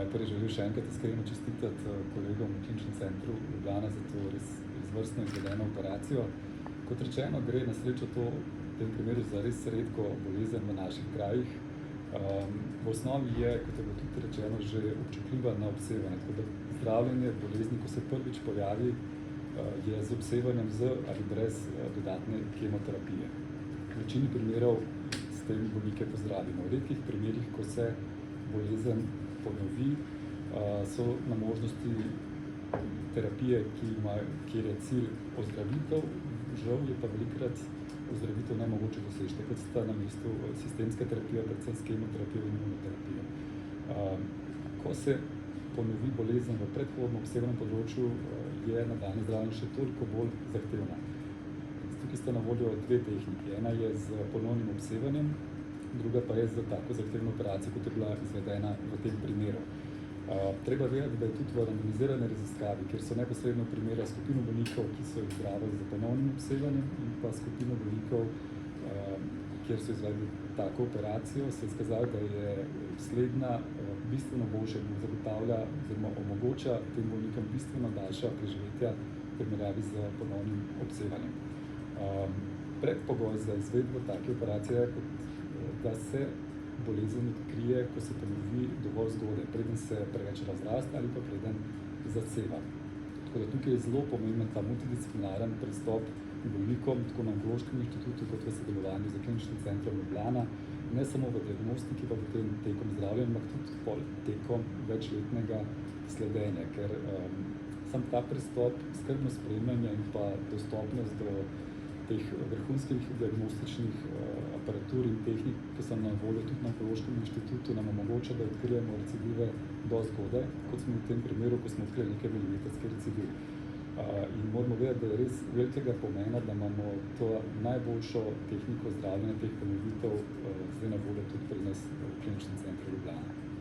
najprej želel še enkrat iskreno čestitati kolegom v Kliničnem centru Ljubljana za to res izvrstno izvedeno operacijo. Kot rečeno, gre na srečo to v tem primeru za res redko bolezen v naših krajih. V osnovi je, kot je bilo tudi rečeno, že občutljiva na obsevanje, tako da zdravljenje bolezni, ko se prvič pojavi, je z obsevanjem z ali brez dodatne kemoterapije. V večini primerov s tem bolnike pozdravimo. V redkih primerih, ko se bolezen ponovi, so na možnosti terapije, kjer je cilj ozdravitev, žal je pa velikokrat ozdravitev nemogoče doseči, takrat sta na mestu sistemska terapija, predvsem s kemoterapijo in imunoterapijo. Ko se ponovi bolezen v predhodno obsevanem področju, je nadaljnje zdravljenje še toliko bolj zahtevno. Tukaj sta na voljo dve tehniki. Ena je z ponovnim obsevanjem, druga pa je z tako zahtevno operacijo, kot je bila izvedena v tem primeru. Treba vedeti, da je tudi v randomizirani raziskavi, kjer so neposredno primerjali skupino bolnikov, ki so jih zdravili z ponovnim obsevanjem, in pa skupino bolnikov, kjer so izvedli tako operacijo, se je izkazalo, da je slednja bistveno boljša in zagotavlja oziroma omogoča tem bolnikom bistveno daljša preživetja v primerjavi z ponovnim obsevanjem. Predpogoj za izvedbo take operacije je, da se bolezen odkrije, ko se ponovi dovolj zgodaj, preden se preveč razraste ali pa preden zaceva. Tako da tukaj je zelo pomemben ta multidisciplinaren pristop bolnikom, tako na Onkološkem inštitutu, kot v sodelovanju z Kliničnim centrom Ljubljana, ne samo v diagnostiki, pa potem tekom zdravljenja, ampak tudi tekom večletnega sledenja, ker sam ta pristop, skrbno spremljanje in pa dostopnost do teh vrhunskih diagnostičnih aparatur in tehnik, ki so na voljo tudi na Onkološkem inštitutu, nam omogoča, da odkrijemo recidive dosti zgodaj, kot smo v tem primeru, ko smo odkrili nekaj milimetrski recidiv. In moramo vedeti, da je res velikega pomena, da imamo to najboljšo tehniko zdravljenja teh ponovitev zdaj na voljo tudi pri nas v Kliničnem centru Ljubljana.